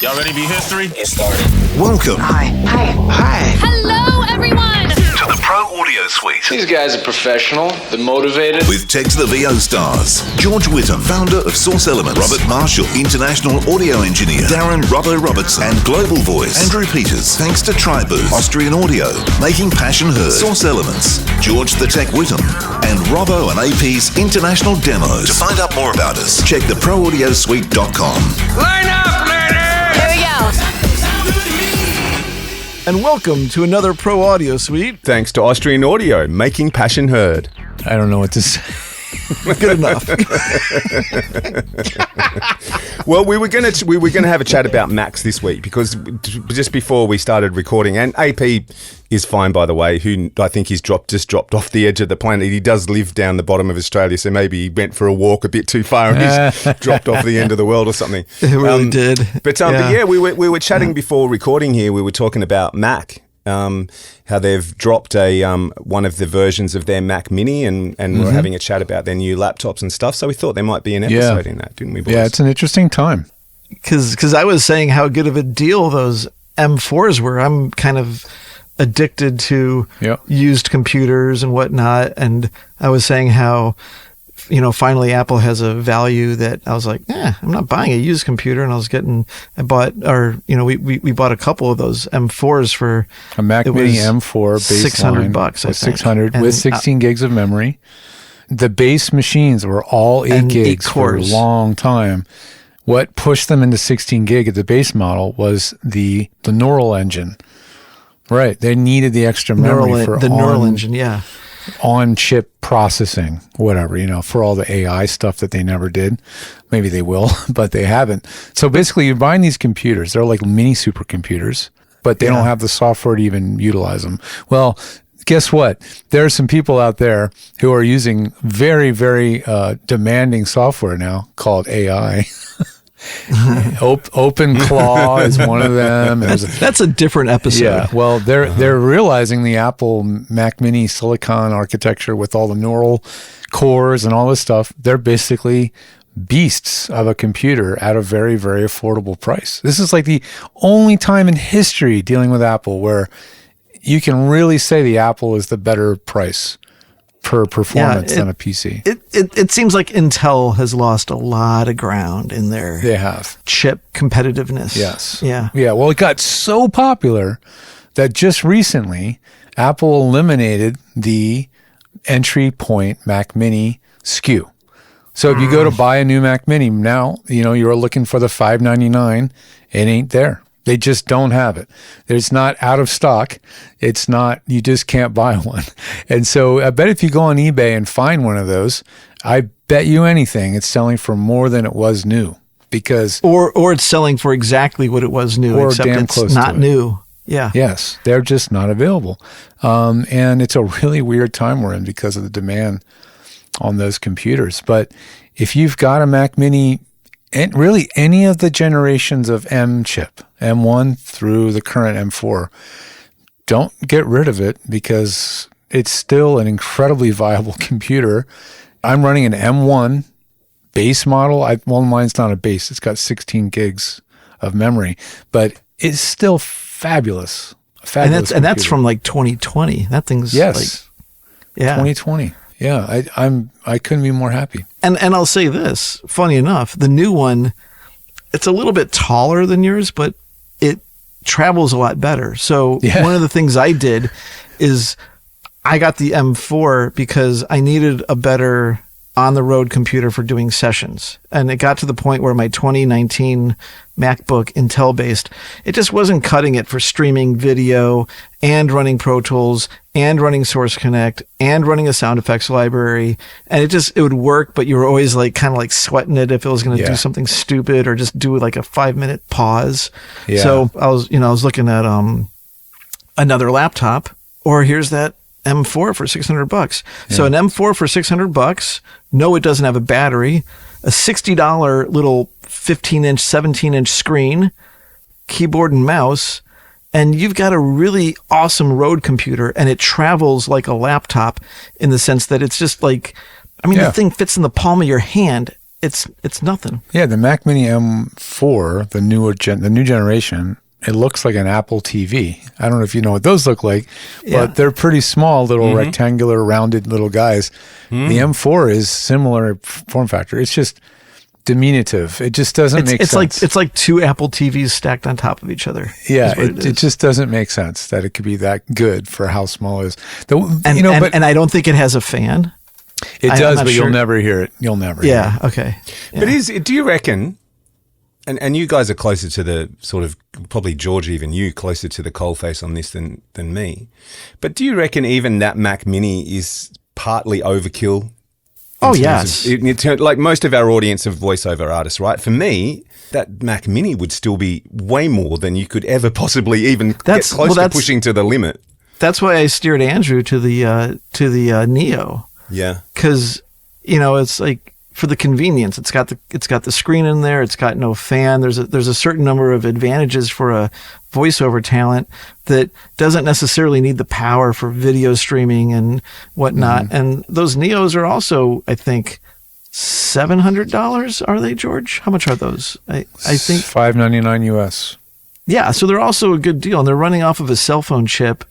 Y'all ready to be history? Get started. Welcome. Hi. Hello, everyone. To the Pro Audio Suite. These guys are professional. They're motivated. With Tech to the VO stars. George Whittam, founder of Source Elements. Robert Marshall, international audio engineer. Darren Robbo Robertson. And global voice. Andrew Peters. Thanks to Tribooth. Austrian Audio. Making passion heard. Source Elements. George the Tech Whittam. And Robbo and AP's international demos. To find out more about us, check theproaudiosuite.com. Line up, ladies! Here we go. And welcome to another Pro Audio Suite. Thanks to Austrian Audio, making passion heard. I don't know what to say. Good enough. Well, we were gonna have a chat about Macs this week because just before we started recording, and AP is fine, by the way, who I think he's just dropped off the edge of the planet. He does live down the bottom of Australia, so maybe he went for a walk a bit too far and he's dropped off the end of the world or something. It really did. But yeah, we were chatting before recording here. We were talking about Mac. How they've dropped one of the versions of their Mac Mini, and we're having a chat about their new laptops and stuff. So we thought there might be an episode in that, didn't we, boys? Yeah, it's an interesting time. Because I was saying how good of a deal those M4s were. I'm kind of addicted to used computers and whatnot, and I was saying how, finally Apple has a value that I was like, I'm not buying a used computer. And we bought a couple of those M4s for a Mac Mini M4 baseline, $600. I think. 600 with 16 gigs of memory. The base machines were all 8 gigs for a long time. What pushed them into 16 gig at the base model was the neural engine. Right. They needed the extra memory for the neural engine, yeah. On-chip processing, whatever, for all the AI stuff that they never did. Maybe they will, but they haven't. So basically, you're buying these computers. They're like mini supercomputers, but they don't have the software to even utilize them. Well, guess what? There are some people out there who are using very, very demanding software now called AI. OpenClaw is one of them. That's a different episode. Yeah, well, they're realizing the Apple Mac Mini Silicon architecture with all the neural cores and all this stuff. They're basically beasts of a computer at a very, very affordable price. This is like the only time in history dealing with Apple where you can really say the Apple is the better price per performance than a PC. It seems like Intel has lost a lot of ground in their chip competitiveness. Yes. Yeah. Yeah. Well, it got so popular that just recently Apple eliminated the entry point Mac Mini SKU. So if you go to buy a new Mac Mini now, you're looking for the $599. It ain't there. They just don't have it. It's not out of stock. It's not, you just can't buy one. And so I bet if you go on eBay and find one of those, I bet you anything it's selling for more than it was new because... Or it's selling for exactly what it was new, or except damn it's close not to new. Yeah. Yes. They're just not available. And it's a really weird time we're in because of the demand on those computers. But if you've got a Mac Mini, and really any of the generations of M chip, M1 through the current M4, don't get rid of it because it's still an incredibly viable computer. I'm running an M1 base model. Mine's not a base. It's got 16 gigs of memory, but it's still fabulous. And that's from like 2020. That thing's 2020. Yeah, I couldn't be more happy. And I'll say this, funny enough, the new one, it's a little bit taller than yours, but it travels a lot better. So one of the things I did is I got the M4 because I needed a better on-the-road computer for doing sessions. And it got to the point where my 2019 MacBook, Intel-based, it just wasn't cutting it for streaming video and running Pro Tools and running Source Connect and running a sound effects library. And it would work, but you were always kind of sweating it if it was going to do something stupid or just do like a 5-minute pause. Yeah. So I was looking at another laptop, or here's that M4 for $600. Yeah. So an M4 for $600. No, it doesn't have a battery. A $60 little 15-inch, 17-inch screen, keyboard and mouse, and you've got a really awesome road computer, and it travels like a laptop in the sense that it's just the thing fits in the palm of your hand. it's nothing. Yeah, the Mac Mini M4, the new generation, it looks like an Apple TV. I don't know if you know what those look like, but they're pretty small, little rectangular, rounded little guys. The M4 is similar form factor. It's just diminutive. It just doesn't make sense. It's like two Apple TVs stacked on top of each other. Yeah, it just doesn't make sense that it could be that good for how small it is. And I don't think it has a fan. It does, but you'll never hear it. You'll never hear it. Okay. Yeah. But do you reckon, and you guys are closer to the sort of, probably George, even you, closer to the coalface on this than me, but do you reckon even that Mac Mini is partly overkill? Oh, yes. Like most of our audience of voiceover artists, right? For me, that Mac Mini would still be way more than you could ever possibly even get close to pushing to the limit. That's why I steered Andrew to the Neo. Yeah. Because, it's like, for the convenience, it's got the screen in there. It's got no fan. There's a certain number of advantages for a voiceover talent that doesn't necessarily need the power for video streaming and whatnot. And those Neos are also, I think, $700. Are they, George? How much are those? I think $599 US. Yeah, so they're also a good deal, and they're running off of a cell phone chip.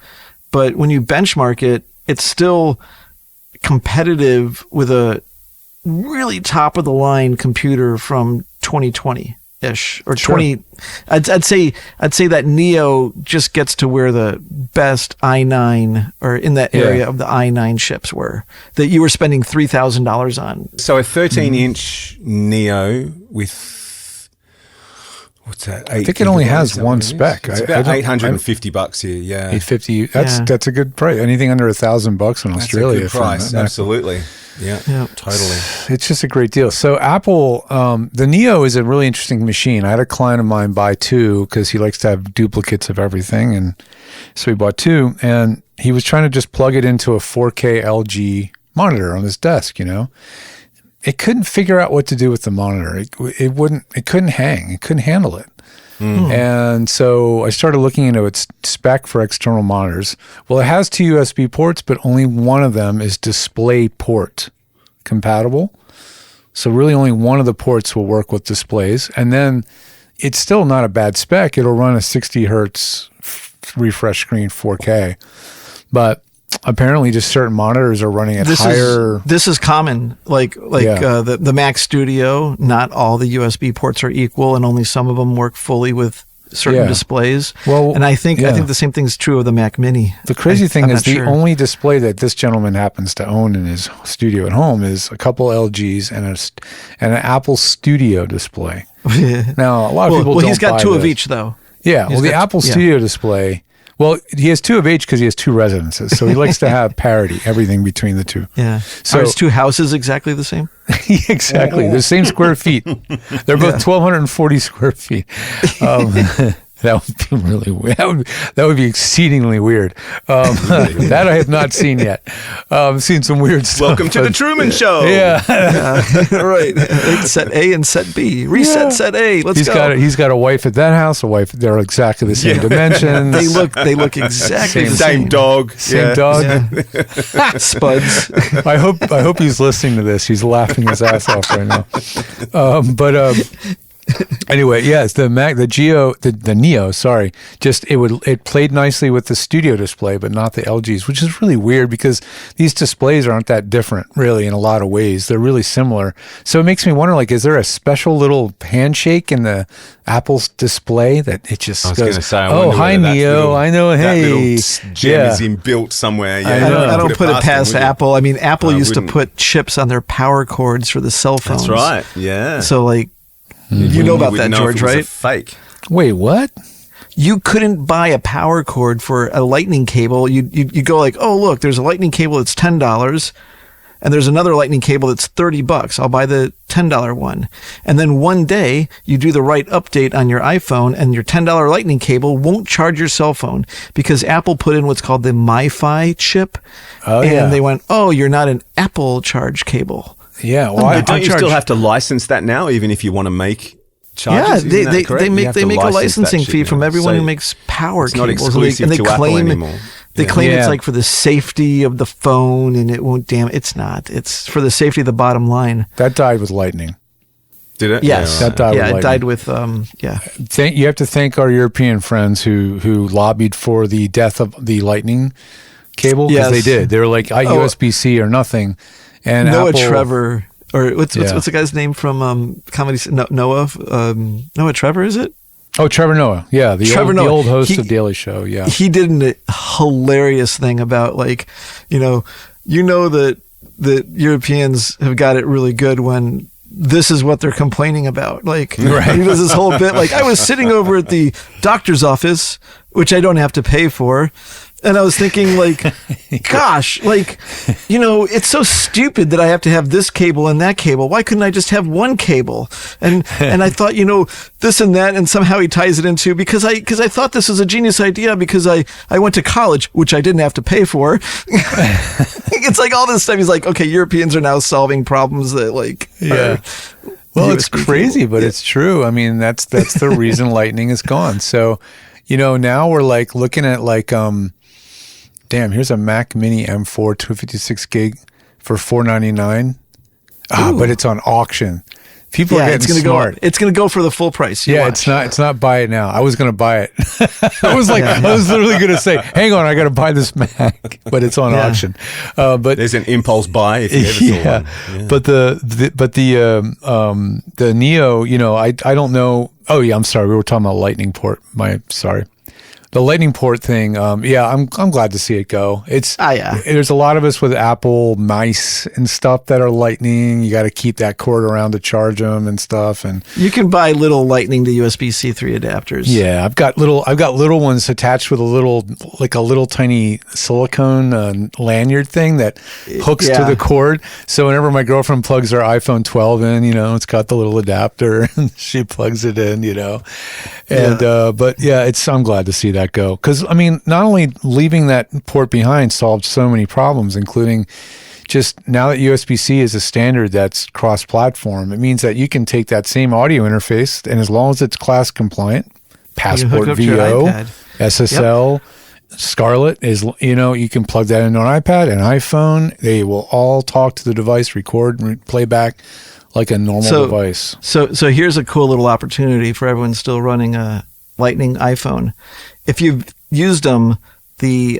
But when you benchmark it, it's still competitive with a really top of the line computer from 2020-ish or 20. I'd say that Neo just gets to where the best i9 or in that area of the i9 chips were that you were spending $3,000 on. So a 13-inch Neo with what's that? I think it only has one spec. It's about $850 here. Yeah, $850. That's a good price. Anything under $1,000 in Australia. That's a good price. Absolutely. Yeah, totally. It's just a great deal. So Apple, the Neo is a really interesting machine. I had a client of mine buy two because he likes to have duplicates of everything, and so he bought two. And he was trying to just plug it into a 4K LG monitor on his desk. It couldn't figure out what to do with the monitor. It couldn't hang. It couldn't handle it. And so I started looking into its spec for external monitors. Well, it has two USB ports, but only one of them is DisplayPort compatible. So really only one of the ports will work with displays. And then it's still not a bad spec. It'll run a 60 hertz refresh screen 4K. But apparently just certain monitors are running at higher. This is common. The Mac Studio, not all the USB ports are equal, and only some of them work fully with certain displays. Well, and I think the same thing is true of the Mac Mini. The crazy thing is the only display that this gentleman happens to own in his studio at home is a couple LGs and an Apple Studio display. Now, a lot of people don't he's got buy two this. of each, though. Yeah, the Apple Studio display. Well, he has two of each because he has two residences. So he likes to have parity, everything between the two. Yeah. So are his two houses exactly the same? Exactly. The same square feet. They're both 1,240 square feet. That would be really weird. That would be exceedingly weird. That I have not seen yet. I've seen some weird stuff. Welcome to the Truman Show. Yeah. Right. Set A and set B. Reset set A. Let's go. He's got a wife at that house, a wife. They're exactly the same dimensions. They look exactly the same. Same dog. Same dog. Yeah. Spuds. I hope he's listening to this. He's laughing his ass off right now. Anyway, yes, the Neo, sorry, it played nicely with the Studio display, but not the LGs, which is really weird because these displays aren't that different, really, in a lot of ways. They're really similar. So it makes me wonder, is there a special little handshake in the Apple's display that it just goes, "Oh, hi, Neo, I know, hey." That little gem is inbuilt somewhere. Yeah, I don't put it past Apple. I mean, Apple used to put chips on their power cords for the cell phones. That's right, yeah. So, you know about that, George, right? Fake. Wait, what? You couldn't buy a power cord for a lightning cable. You go oh, look, there's a lightning cable that's $10, and there's another lightning cable that's $30. I'll buy the $10 one. And then one day you do the right update on your iPhone, and your $10 lightning cable won't charge your cell phone because Apple put in what's called the MiFi chip. Oh, and they went, "Oh, you're not an Apple charge cable." Yeah, well, don't you still have to license that now, even if you want to make charges? Yeah, they make a licensing fee from everyone who makes power cables. It's not exclusive to Apple anymore. They claim it's for the safety of the phone and it won't damage. It's not. It's for the safety of the bottom line. That died with Lightning. Did it? Yes. That died with yeah, it lightning. died with, yeah. You have to thank our European friends who lobbied for the death of the lightning cable, because Yes. they did. They were like, USB-C or nothing. And Noah Apple, Trevor, or what's Yeah. the guy's name from comedy? Noah, Noah Trevor, is it? Oh, Trevor Noah. Yeah, the Trevor Noah. old host He- of Daily Show. Yeah. He did a hilarious thing about that Europeans have got it really good when this is what they're complaining about. Like, he does this whole bit, like, I was sitting over at the doctor's office, which I don't have to pay for. And I was thinking, like, gosh, like, it's so stupid that I have to have this cable and that cable. Why couldn't I just have one cable? And I thought, this and that, and somehow he ties it into, because I thought this was a genius idea, because I went to college, which I didn't have to pay for. It's like all this stuff. He's like, okay, Europeans are now solving problems that, like, Yeah. Well, it's USB crazy, cable. but it's true. I mean, that's the reason lightning is gone. So, now we're like looking at like, damn, here's a Mac Mini M4 256 gig for $499. But it's on auction. People are getting it's gonna smart. go. It's gonna go for the full price. You Yeah, watch. it's not buy it now. I was going to buy it. I was literally going to say, hang on, I got to buy this Mac, but it's on auction. But There's an impulse buy if you ever saw one. Yeah. But the Neo, I don't know. Oh yeah, I'm sorry. We were talking about Lightning port. The Lightning port thing. I'm glad to see it go. There's a lot of us with Apple mice and stuff that are Lightning. You got to keep that cord around to charge them and stuff. And You can buy little Lightning to USB-C 3 adapters. yeah, I've got little ones attached with a little tiny silicone lanyard thing that hooks to the cord. So whenever my girlfriend plugs her iPhone 12 in, it's got the little adapter and she plugs it in, And but yeah, I'm glad to see that go, because I mean, not only leaving that port behind solved so many problems, including just now that USB-C is a standard that's cross-platform, it means that you can take that same audio interface, and as long as it's class compliant, Passport up to your VO, iPad. SSL, Scarlett is, you can plug that into an iPad, an iPhone. They will all talk to the device, record, and play back like a normal device. So here's a cool little opportunity for everyone still running a Lightning iPhone. If you've used them, the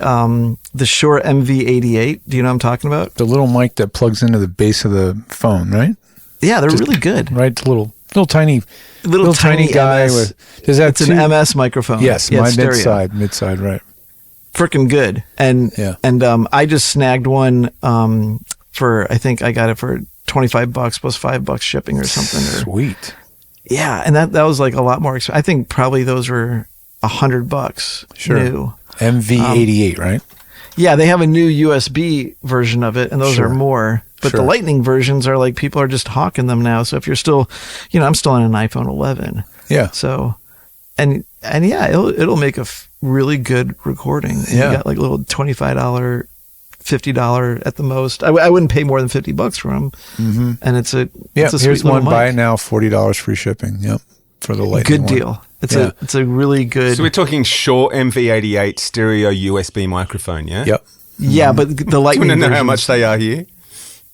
Shure MV88, do you know what I'm talking about? The little mic that plugs into the base of the phone, right? Yeah, they're really good. Right, little tiny guy MS. with. Does that It's an MS microphone. Yes, yeah, my it's stereo. mid-side, right? Freaking good. And I just snagged one for, I think I got it for $25 plus $5 shipping or something. Sweet. Yeah, and that was like a lot more expensive. I think probably those were $100 new. MV88, right? Yeah, they have a new USB version of it, and those are more. But the Lightning versions are like, people are just hawking them now. So if you're still, I'm still on an iPhone 11. Yeah. So, and yeah, it'll make a really good recording. Yeah. You got like a little $25, $50 at the most. I wouldn't pay more than $50 for them. Mm-hmm. And it's a here's sweet one. little Buy mic. it now, $40 free shipping. Yep, for the Lightning. Good one. deal. It's a really good. So we're talking Shure MV88 stereo USB microphone, yeah? Yep. Yeah, but the Do you Lightning want to know how versions- much they are here?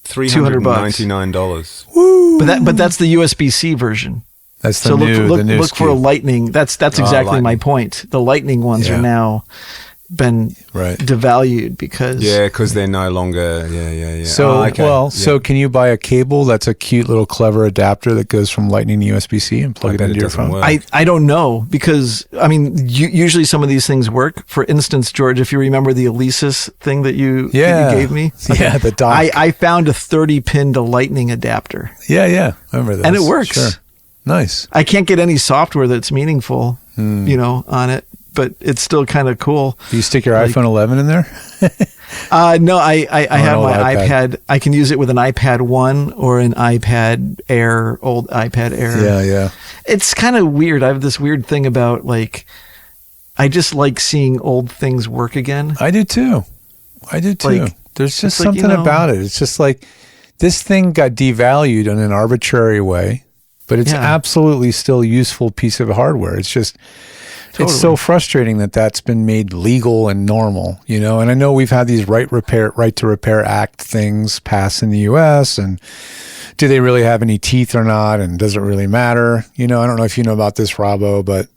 $399. But that's the USB-C version. That's the So new. look for a Lightning. That's exactly Lightning. my point. The Lightning ones are now been devalued because because they're no longer So so can you buy a cable that's a cute little clever adapter that goes from Lightning to USB-C and plug it into your phone? I don't know, because I mean usually some of these things work. For instance, George, if you remember the Alesis thing that you gave me, the dock. I found a 30-pin to Lightning adapter. Yeah, I remember that. And it works. Sure. Nice. I can't get any software that's meaningful, on it, but it's still kind of cool. Do you stick your iPhone 11 in there? No, I have old my iPad. iPad. I can use it with an iPad 1 or an iPad Air, old iPad Air. Yeah. It's kind of weird. I have this weird thing about, like, I just like seeing old things work again. I do too. Like, There's just it's like, something about it. It's just like this thing got devalued in an arbitrary way, but it's absolutely still a useful piece of hardware. It's just, it's so frustrating that that's been made legal and normal, And I know we've had these Right to Repair Act things pass in the U.S. and do they really have any teeth or not? And does it really matter? I don't know if you know about this, Robbo, but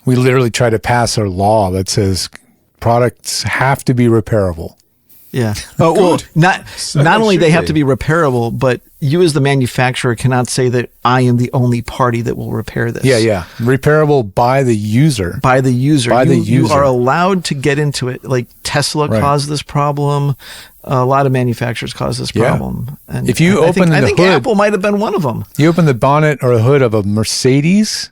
we literally try to pass a law that says products have to be repairable. Yeah. Oh, well, not only they have to be repairable, but you as the manufacturer cannot say that I am the only party that will repair this. Yeah. Repairable by the user. By the user. You are allowed to get into it. Like Tesla caused this problem. A lot of manufacturers cause this problem. And if you I think hood, Apple might have been one of them. You open the bonnet or hood of a Mercedes,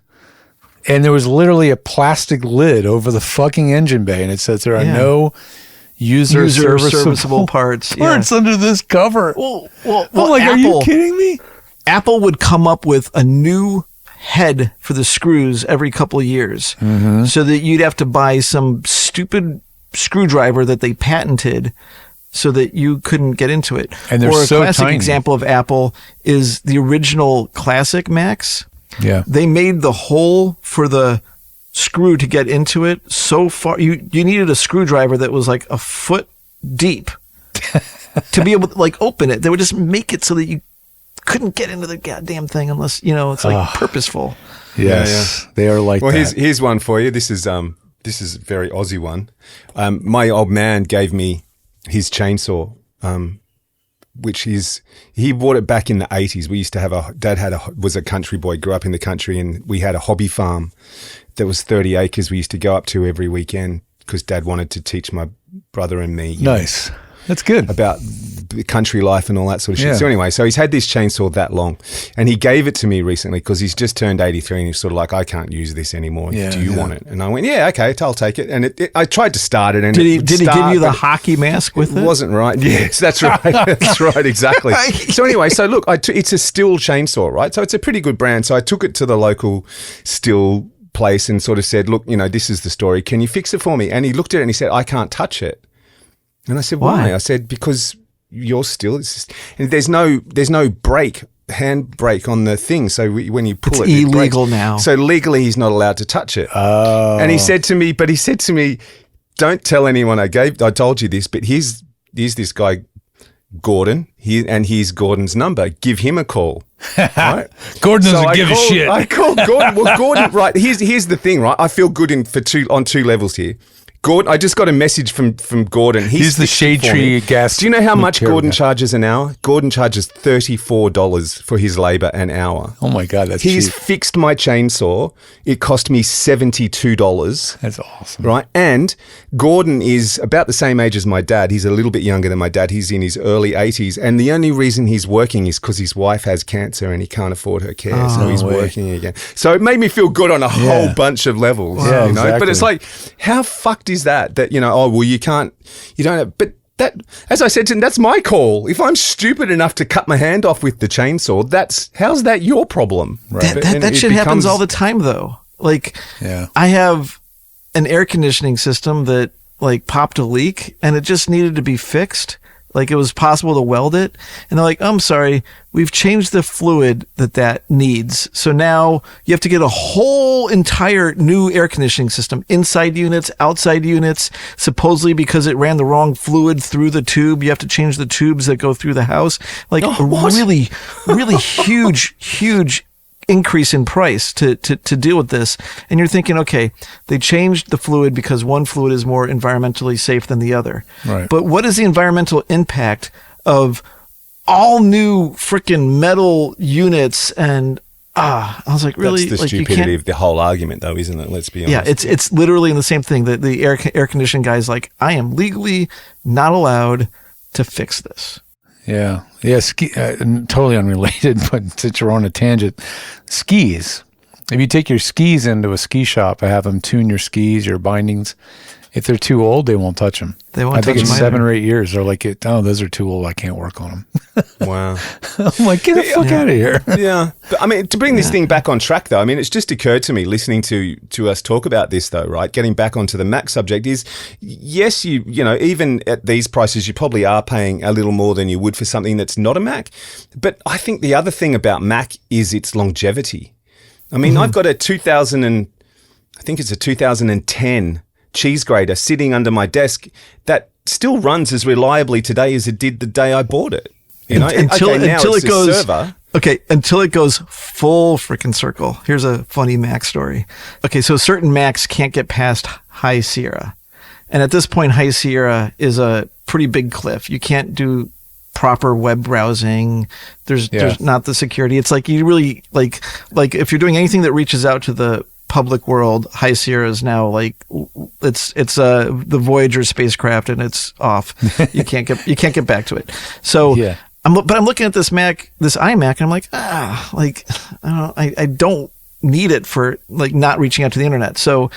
and there was literally a plastic lid over the fucking engine bay, and it says there are no user serviceable parts under this cover. Well, like, are you kidding me? Apple would come up with a new head for the screws every couple of years, so that you'd have to buy some stupid screwdriver that they patented so that you couldn't get into it. And they're or a so classic tiny. example of Apple is the original classic Macs. Yeah. They made the hole for the screw to get into it so far. You needed a screwdriver that was like a foot deep to be able to like open it. They would just make it so that you couldn't get into the goddamn thing unless, it's like purposeful. Yes. They are like well, that. here's one for you. This is a very Aussie one. My old man gave me his chainsaw, which he bought it back in the 80s. We used to have Dad was a country boy, grew up in the country, and we had a hobby farm that was 30 acres we used to go up to every weekend because Dad wanted to teach my brother and me. Nice. That's good. About country life and all that sort of shit. Yeah. So anyway, he's had this chainsaw that long, and he gave it to me recently because he's just turned 83 and he's sort of like, I can't use this anymore. Do you want it? And I went, yeah, okay, I'll take it. And I tried to start it. And did he give you the hockey mask with it? It wasn't right. Yes, that's right. That's right, exactly. So anyway, look, it's a Stihl chainsaw, right? So it's a pretty good brand. So I took it to the local Stihl place and sort of said, look, this is the story. Can you fix it for me? And he looked at it and he said, I can't touch it. And I said, why? I said, because you're still, and there's no brake, hand brake on the thing. So when you pull it's illegal now. So legally he's not allowed to touch it. Oh. And he said to me, don't tell anyone I told you this, but here's this guy, Gordon, here's Gordon's number. Give him a call. Right? Gordon doesn't give a shit. I called Gordon. Well, Gordon, right, here's the thing, right? I feel good on two levels here. Gordon, I just got a message from Gordon. He's the Shade Tree gas. Do you know how much Gordon charges an hour? Gordon charges $34 for his labor an hour. Oh my God, that's He's cheap. fixed my chainsaw. It cost me $72. That's awesome. Right? And Gordon is about the same age as my dad. He's a little bit younger than my dad. He's in his early 80s. And the only reason he's working is because his wife has cancer and he can't afford her care. So he's working again. So it made me feel good on a whole bunch of levels. Yeah, But exactly. it's like, how fucked is that you don't have, but that, as I said to him, that's my call. If I'm stupid enough to cut my hand off with the chainsaw, how's that your problem? Right. That shit happens all the time though. Like, I have an air conditioning system that like popped a leak and it just needed to be fixed. Like it was possible to weld it. And they're like, I'm sorry, we've changed the fluid that needs. So now you have to get a whole entire new air conditioning system, inside units, outside units, supposedly because it ran the wrong fluid through the tube. You have to change the tubes that go through the house. Like really, really huge increase in price to deal with this. And you're thinking, okay, they changed the fluid because one fluid is more environmentally safe than the other. Right. But what is the environmental impact of all new freaking metal units? And I was like, really? That's the like, stupidity of the whole argument though, isn't it? Let's be honest. Yeah, it's literally in the same thing that the air conditioning guy's like, I am legally not allowed to fix this. Yeah. Totally unrelated, but since you're on a tangent, skis. If you take your skis into a ski shop and have them tune your skis, your bindings, if they're too old, they won't touch them. They won't I think touch it's them 7 either. or 8 years. They're like, those are too old. I can't work on them. Wow. I'm like, get the fuck out of here. Yeah. But, I mean, to bring this thing back on track, though, I mean, it's just occurred to me listening to us talk about this, though, right? Getting back onto the Mac subject is, yes, you know, even at these prices, you probably are paying a little more than you would for something that's not a Mac. But I think the other thing about Mac is its longevity. I mean, I've got a 2010 cheese grater sitting under my desk that still runs as reliably today as it did the day I bought it. You know, until now it it's a goes server. Okay, until it goes full freaking circle. Here's a funny Mac story. Okay, so certain Macs can't get past High Sierra. And at this point, High Sierra is a pretty big cliff. You can't do proper web browsing. There's not the security. It's like you really like if you're doing anything that reaches out to the public world, High Sierra is now like it's the Voyager spacecraft and it's off. You can't get back to it. So I'm looking at this iMac, and I'm like, I don't need it for like not reaching out to the internet. So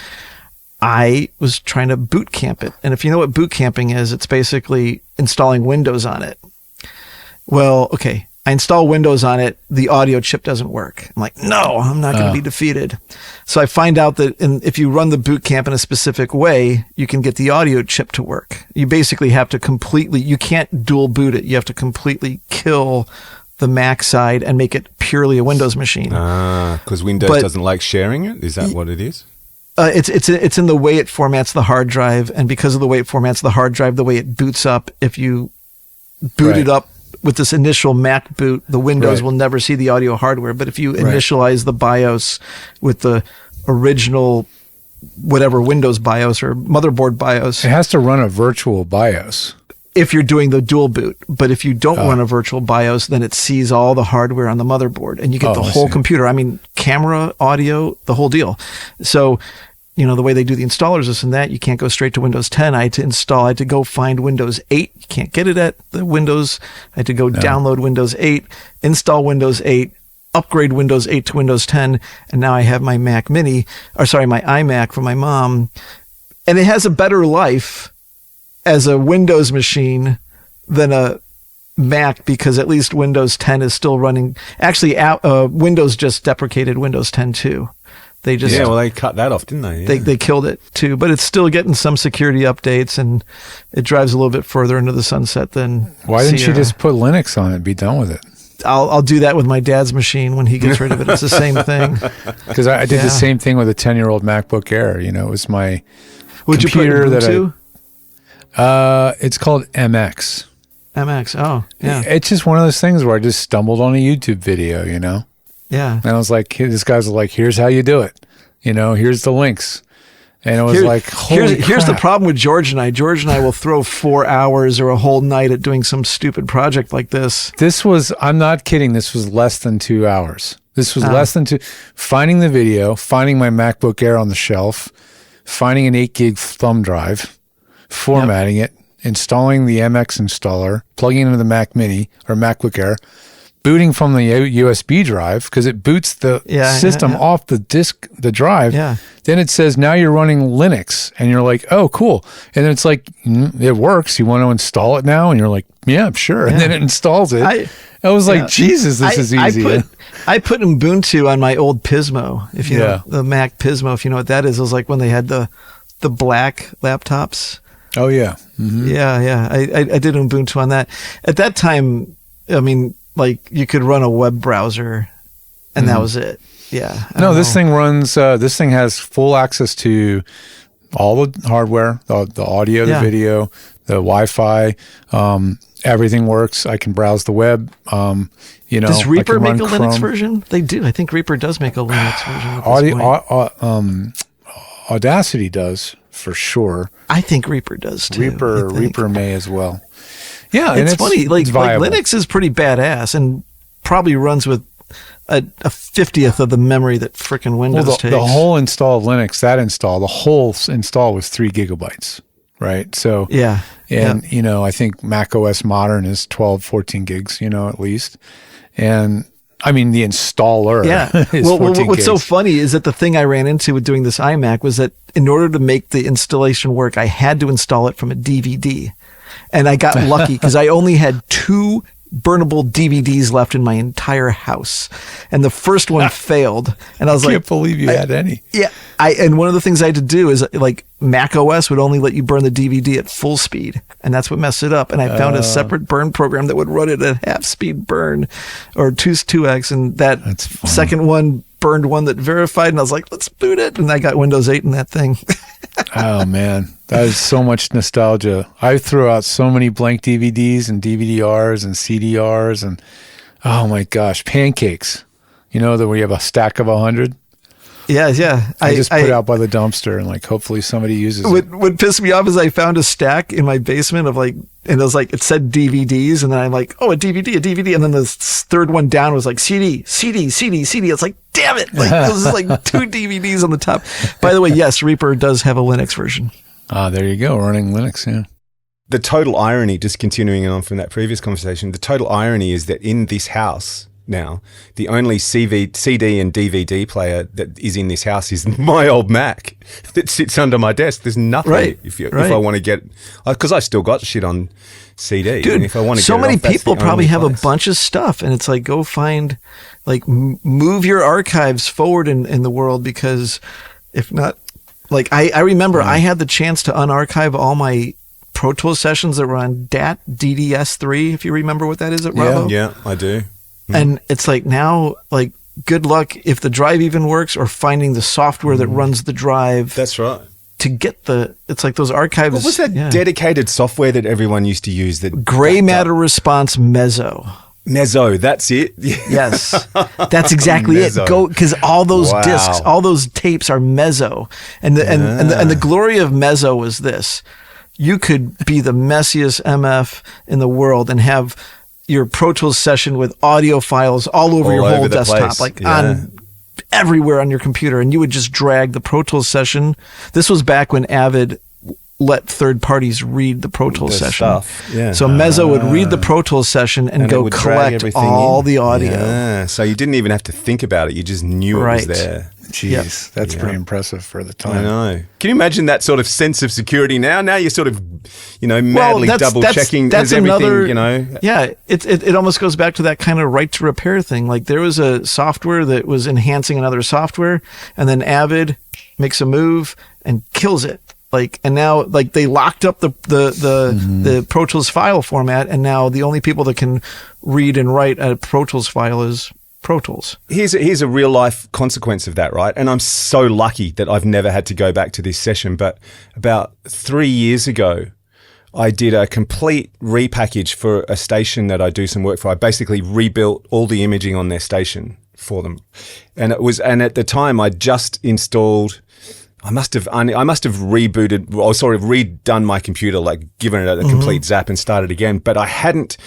I was trying to boot camp it. And if you know what boot camping is, it's basically installing Windows on it. Well, okay, I install Windows on it. The audio chip doesn't work. I'm like, no, I'm not going to be defeated. So I find out that if you run the boot camp in a specific way, you can get the audio chip to work. You basically have to you can't dual boot it. You have to completely kill the Mac side and make it purely a Windows machine. Because Windows doesn't like sharing it? Is that what it is? It's in the way it formats the hard drive, and because of the way it formats the hard drive, the way it boots up, if you boot it up with this initial Mac boot, the Windows will never see the audio hardware. But if you initialize the BIOS with the original whatever Windows BIOS or motherboard BIOS, it has to run a virtual BIOS. If you're doing the dual boot. But if you don't run a virtual BIOS, then it sees all the hardware on the motherboard and you get the whole computer. I mean, camera, audio, the whole deal. So, the way they do the installers, this and that, you can't go straight to Windows 10. I had to go find Windows 8. You can't get it at the Windows. I had to go download Windows 8, install Windows 8, upgrade Windows 8 to Windows 10. And now I have my my iMac from my mom. And it has a better life as a Windows machine than a Mac, because at least Windows 10 is still running. Actually, Windows just deprecated Windows 10 too. They just they cut that off, didn't they? Yeah. They killed it too, but it's still getting some security updates, and it drives a little bit further into the sunset than. Why didn't you just put Linux on it and be done with it? I'll do that with my dad's machine when he gets rid of it. It's the same thing. Because I did the same thing with a 10-year-old MacBook Air. It was my Would computer you put it into? It's called MX. MX. Oh, yeah. It's just one of those things where I just stumbled on a YouTube video, Yeah. And I was like, this guy's like, here's how you do it. Here's the links. And it was here's the problem with George and I. George and I will throw 4 hours or a whole night at doing some stupid project like this. I'm not kidding. This was less than 2 hours. This was less than finding the video, finding my MacBook Air on the shelf, finding an 8 gig thumb drive, formatting it, installing the MX installer, plugging it into the Mac Mini or MacBook Air, booting from the USB drive, because it boots the system off the disk, the drive. Yeah. Then it says, now you're running Linux. And you're like, oh, cool. And then it's like, it works. You want to install it now? And you're like, yeah, sure. And then it installs it. I was like, Jesus, this is easy. I put Ubuntu on my old Pismo, if you know the Mac Pismo, if you know what that is. It was like when they had the black laptops. Oh, yeah. Mm-hmm. Yeah. I did Ubuntu on that. At that time, I mean, like you could run a web browser and that was it. Yeah. This thing runs, this thing has full access to all the hardware, the audio, the video, the Wi-Fi, everything works. I can browse the web. Does Reaper make a Linux version? They do. I think Reaper does make a Linux version. Audacity does for sure. I think Reaper does too. Reaper may as well. Yeah, it's funny. Like Linux is pretty badass and probably runs with a 50th of the memory that frickin' Windows takes. The whole install of Linux, the whole install was 3 gigabytes, right? So I think Mac OS Modern is 12, 14 gigs, at least. And I mean, the installer is 14 gigs. What's so funny is that the thing I ran into with doing this iMac was that in order to make the installation work, I had to install it from a DVD. And I got lucky because I only had 2 burnable DVDs left in my entire house. And the first one failed. And I was I can't believe you had any. Yeah. And one of the things I had to do is like Mac OS would only let you burn the DVD at full speed. And that's what messed it up. And I found a separate burn program that would run it at half speed burn or 2x. And that second one burned one that verified. And I was like, let's boot it. And I got Windows 8 in that thing. Oh, man. That is so much nostalgia. I threw out so many blank DVDs and DVD-Rs and CDRs, and Oh my gosh, pancakes. You know that we have a stack of 100. Yeah. I just put it out by the dumpster and like hopefully somebody uses it. What pissed me off is I found a stack in my basement of like, and it was like, it said DVDs, and then I'm like, oh, a DVD, and then the third one down was like CD. It's like, damn it! Like this is like 2 DVDs on the top. By the way, yes, Reaper does have a Linux version. There you go, running Linux. Yeah. The total irony, just continuing on from that previous conversation, the total irony is that in this house now, the only CD and DVD player that is in this house is my old Mac that sits under my desk. There's nothing if I want to get, because I still got shit on CD. Dude, and if I want to so get many it off, that's people the probably only have place. a bunch of stuff, and it's like, go find, like, move your archives forward in the world, because if not, like, I remember I had the chance to unarchive all my Pro Tools sessions that were on DDS3, if you remember what that is at Robbo. Yeah, I do. And it's like, now, like, good luck if the drive even works, or finding the software that runs the drive. That's right. To get it's like those archives. What was that dedicated software that everyone used to use? That Gray matter response Mezzo. Mezzo, that's it. Yes, that's exactly it. Go, because all those discs, all those tapes are Mezzo, and the glory of Mezzo was this: you could be the messiest MF in the world and have your Pro Tools session with audio files all over your whole desktop, like on everywhere on your computer, and you would just drag the Pro Tools session. This was back when Avid let third parties read the Pro Tools session. So Mezzo would read the Pro Tools session and go collect all the audio. Yeah. So you didn't even have to think about it. You just knew it was there. Jeez, that's pretty impressive for the time. I know. Can you imagine that sort of sense of security now? Now you're sort of, madly double checking. That's everything, another, Yeah, it almost goes back to that kind of right to repair thing. Like, there was a software that was enhancing another software, and then Avid makes a move and kills it. Like, and now, like, they locked up the Pro Tools file format, and now the only people that can read and write a Pro Tools file is Pro Tools. Here's a real life consequence of that, right? And I'm so lucky that I've never had to go back to this session. But about 3 years ago, I did a complete repackage for a station that I do some work for. I basically rebuilt all the imaging on their station for them, and at the time I just installed. I must have rebooted, or sort of redone my computer, like given it a complete zap and started again. But I hadn't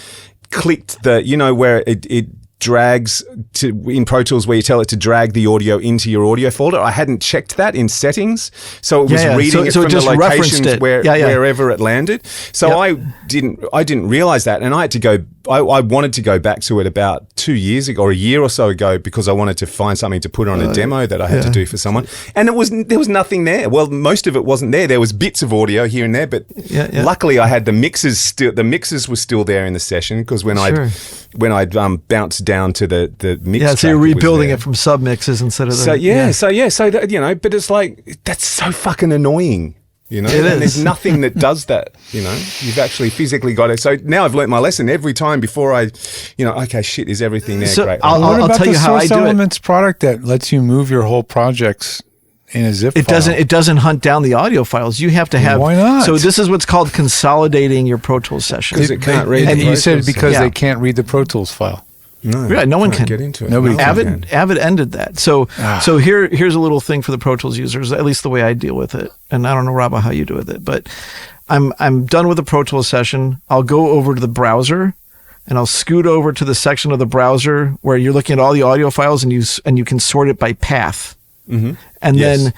clicked where it drags to in Pro Tools, where you tell it to drag the audio into your audio folder. I hadn't checked that in settings, so it was reading it from the locations wherever it landed. So I didn't realize that, and I had to go. I wanted to go back to it about 2 years ago, or a year or so ago, because I wanted to find something to put on a demo that I had to do for someone, and there was nothing there. Well, most of it wasn't there. There was bits of audio here and there, but luckily I had the mixers still. The mixers were still there in the session, because when I'd bounced down to the mix. So you're rebuilding it from sub mixes instead of but it's like, that's so fucking annoying. It is. And there's nothing that does that. You've actually physically got it. So now I've learnt my lesson every time before I, okay, shit, is everything there? So great. I'll tell you how I do it. Source Elements product that lets you move your whole projects in a zip file. It doesn't hunt down the audio files. You have to have. Why not? So this is what's called consolidating your Pro Tools session. Because it can't read. And you said because they can't read the Pro Tools file. No one can get into it. Nobody can. Avid ended that. So here's a little thing for the Pro Tools users, at least the way I deal with it. And I don't know, Robbo, how you do with it, but I'm done with the Pro Tools session. I'll go over to the browser, and I'll scoot over to the section of the browser where you're looking at all the audio files, and you can sort it by path. Mm-hmm. And then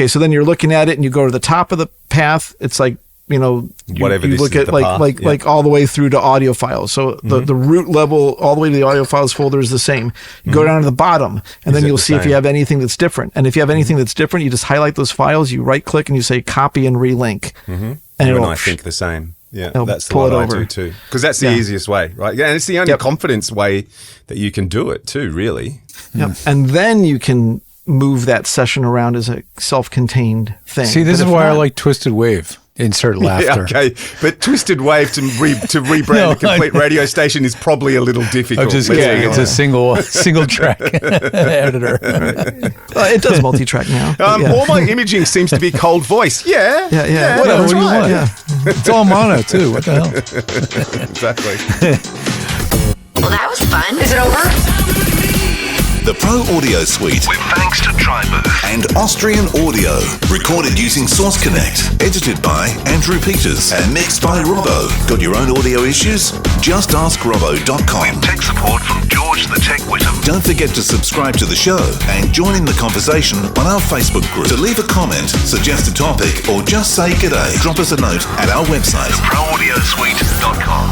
so then you're looking at it, and you go to the top of the path. It's like, whatever you look at like all the way through to audio files. So the root level all the way to the audio files folder is the same. You go down to the bottom, and then you'll see if you have anything that's different. And if you have anything that's different, you just highlight those files, you right click, and you say copy and relink. And I think the same. Yeah, that's the one I do too. Because that's the easiest way, right? Yeah, and it's the only confidence way that you can do it too, really. Yep. And then you can move that session around as a self-contained thing. See, this is why I like Twisted Wave. Insert laughter. Okay, but Twisted Wave to rebrand a complete radio station is probably a little difficult. I'm just kidding. It's a single track editor. It does multi-track now. All my imaging seems to be cold voice. Yeah. What do you want? Yeah. It's all mono too. What the hell? Exactly. Well, that was fun. Is it over? The Pro Audio Suite, with thanks to Tribooth and Austrian Audio, recorded using Source Connect, edited by Andrew Peters and mixed by Robbo. Got your own audio issues? Just ask Robbo.com. With tech support from George the Tech Whittam. Don't forget to subscribe to the show and join in the conversation on our Facebook group. To leave a comment, suggest a topic, or just say g'day, drop us a note at our website, theproaudiosuite.com.